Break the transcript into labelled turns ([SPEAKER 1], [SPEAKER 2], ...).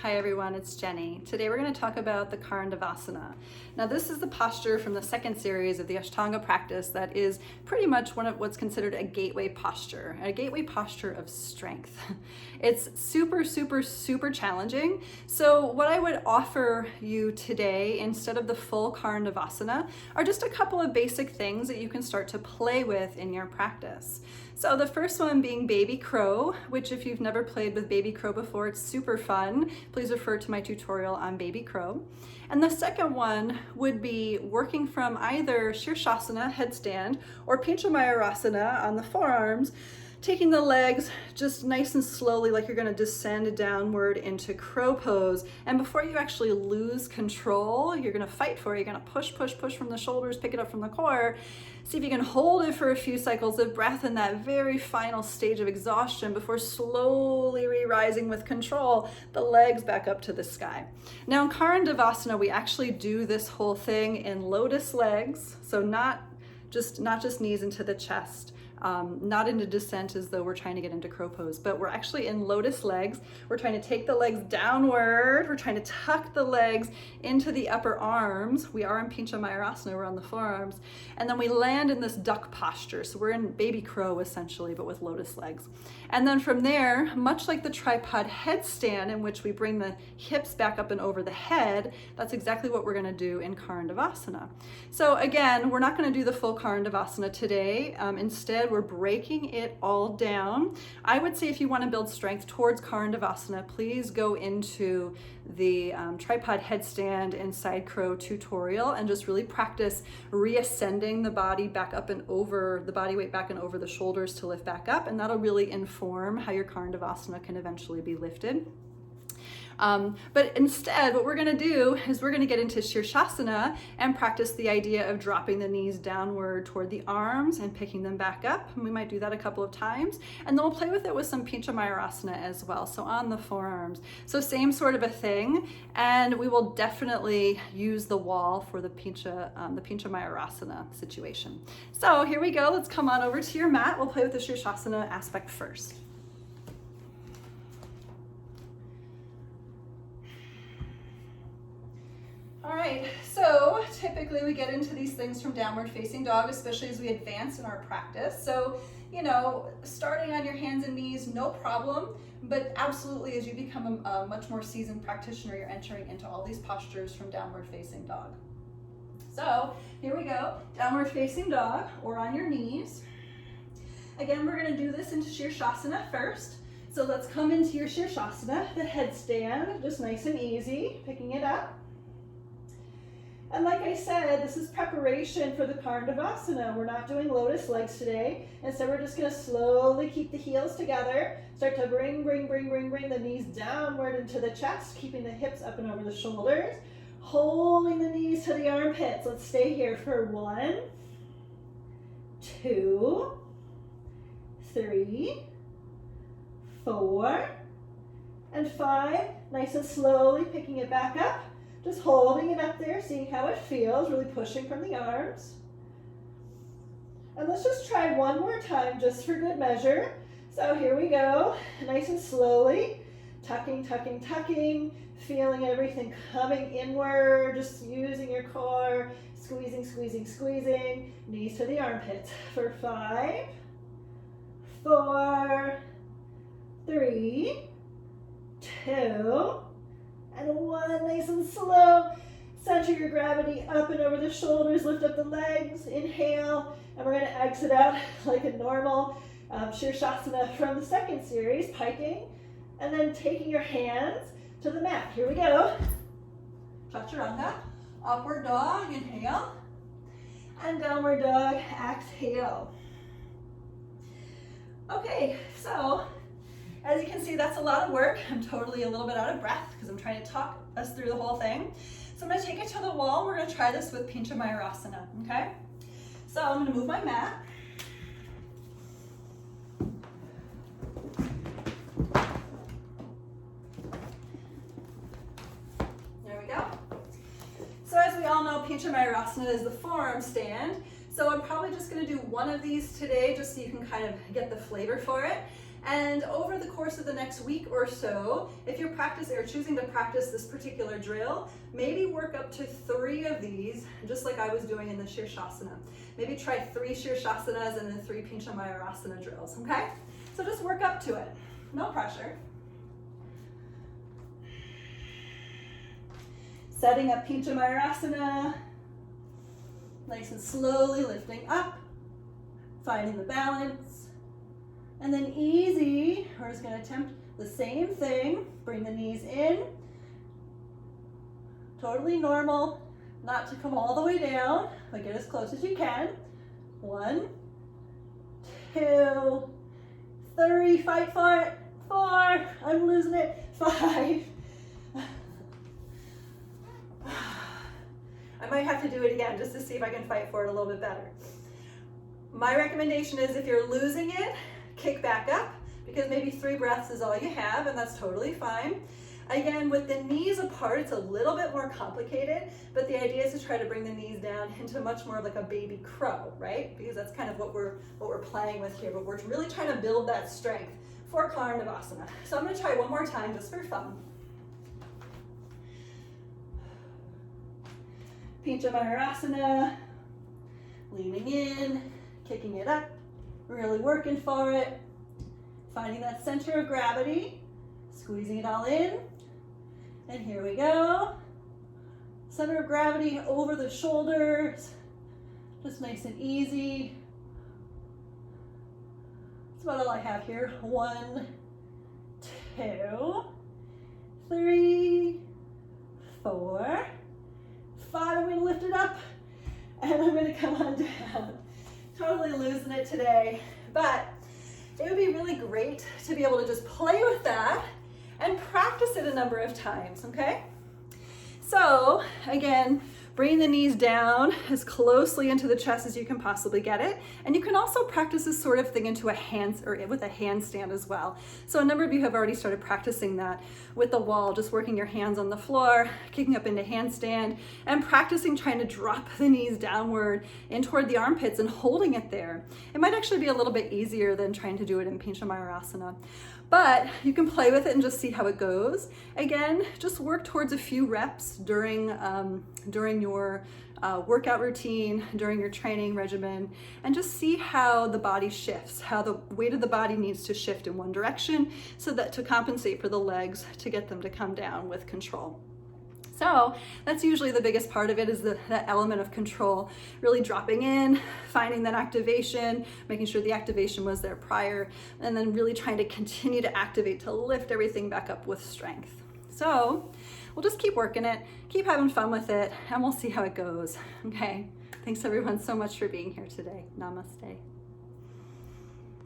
[SPEAKER 1] Hi everyone, it's Jenny. Today we're going to talk about the Karandavasana. Now this is the posture from the second series of the Ashtanga practice that is pretty much one of what's considered a gateway posture of strength. It's super challenging. So what I would offer you today instead of the full Karandavasana are just a couple of basic things that you can start to play with in your practice. So the first one being baby crow, which if you've never played with baby crow before, it's super fun. Please refer to my tutorial on baby crow. And the second one would be working from either Shirshasana, headstand, or Pincha Mayurasana on the forearms, taking the legs just nice and slowly like you're going to descend downward into crow pose. And before you actually lose control, you're going to fight for it. You're going to push from the shoulders, pick it up from the core. See if you can hold it for a few cycles of breath in that very final stage of exhaustion before slowly re-rising with control, the legs back up to the sky. Now in Karandavasana, we actually do this whole thing in lotus legs. So not just knees into the chest. Not into descent as though we're trying to get into crow pose, but we're actually in lotus legs. We're trying to take the legs downward. We're trying to tuck the legs into the upper arms. We are in Pincha Mayurasana, we're on the forearms. And then we land in this duck posture. So we're in baby crow essentially, but with lotus legs. And then from there, much like the tripod headstand in which we bring the hips back up and over the head, that's exactly what we're gonna do in Karandavasana. So again, we're not gonna do the full Karandavasana today. Instead, we're breaking it all down. I would say if you want to build strength towards Karandavasana, please go into the tripod headstand and side crow tutorial and just really practice reascending the body back up and over, the body weight back and over the shoulders to lift back up, and that'll really inform how your Karandavasana can eventually be lifted. But instead, what we're going to do is we're going to get into Shirshasana and practice the idea of dropping the knees downward toward the arms and picking them back up. And we might do that a couple of times. And then we'll play with it with some Pincha Mayurasana as well, so on the forearms. So same sort of a thing. And we will definitely use the wall for the Pincha Mayurasana situation. So here we go. Let's come on over to your mat. We'll play with the Shirshasana aspect first. All right, so typically we get into these things from downward facing dog, especially as we advance in our practice. So, starting on your hands and knees, no problem, but absolutely as you become a much more seasoned practitioner, you're entering into all these postures from downward facing dog. So here we go, downward facing dog or on your knees. Again, we're gonna do this into Shirshasana first. So let's come into your Shirshasana, the headstand, just nice and easy, picking it up. And like I said, this is preparation for the Karandavasana. We're not doing lotus legs today. Instead, we're just gonna slowly keep the heels together. Start to bring the knees downward into the chest, keeping the hips up and over the shoulders. Holding the knees to the armpits. Let's stay here for 1, 2, 3, 4, and 5. Nice and slowly picking it back up. Just holding it up there, seeing how it feels, really pushing from the arms. And let's just try one more time just for good measure. So here we go, nice and slowly, tucking, feeling everything coming inward, just using your core, squeezing, knees to the armpits for 5, 4, 3, 2, and 1, nice and slow. Center your gravity up and over the shoulders, lift up the legs, inhale, and we're gonna exit out like a normal Shirshasana from the second series, piking, and then taking your hands to the mat. Here we go. Chaturanga, upward dog, inhale, and downward dog, exhale. Okay, so as you can see, that's a lot of work. I'm totally a little bit out of breath because I'm trying to talk us through the whole thing. So I'm gonna take it to the wall. We're gonna try this with Pincha Mayurasana, okay? So I'm gonna move my mat. There we go. So as we all know, Pincha Mayurasana is the forearm stand. So I'm probably just gonna do one of these today just so you can kind of get the flavor for it. And over the course of the next week or so, if you're practicing or choosing to practice this particular drill, maybe work up to 3 of these, just like I was doing in the Shirshasana. Maybe try 3 Shirshasanas and then 3 Pincha Mayurasana drills, okay? So just work up to it, no pressure. Setting up Pincha Mayurasana, nice and slowly lifting up, finding the balance. And then easy, we're just going to attempt the same thing. Bring the knees in. Totally normal, not to come all the way down, but get as close as you can. 1, 2, 3, fight for it. 4, I'm losing it. 5. I might have to do it again just to see if I can fight for it a little bit better. My recommendation is if you're losing it, kick back up, because maybe 3 breaths is all you have, and that's totally fine. Again, with the knees apart, it's a little bit more complicated, but the idea is to try to bring the knees down into much more like a baby crow, right? Because that's kind of what we're playing with here, but we're really trying to build that strength for Karandavasana. So I'm going to try one more time just for fun. Pincha Mayurasana, leaning in, kicking it up, really working for it, finding that center of gravity, squeezing it all in, and here we go. Center of gravity over the shoulders, just nice and easy. That's about all I have here. 1, 2, 3, 4, 5. I'm going to lift it up, and I'm going to come on down. Totally losing it today, but it would be really great to be able to just play with that and practice it a number of times, okay? So again, bring the knees down as closely into the chest as you can possibly get it. And you can also practice this sort of thing into a with a handstand as well. So a number of you have already started practicing that with the wall, just working your hands on the floor, kicking up into handstand, and practicing trying to drop the knees downward in toward the armpits and holding it there. It might actually be a little bit easier than trying to do it in Pincha Mayurasana. But you can play with it and just see how it goes. Again, just work towards a few reps during your workout routine, during your training regimen, and just see how the body shifts, how the weight of the body needs to shift in one direction so that to compensate for the legs to get them to come down with control. So that's usually the biggest part of it, is that element of control, really dropping in, finding that activation, making sure the activation was there prior, and then really trying to continue to activate to lift everything back up with strength. So we'll just keep working it, keep having fun with it, and we'll see how it goes. Okay, thanks everyone so much for being here today. Namaste.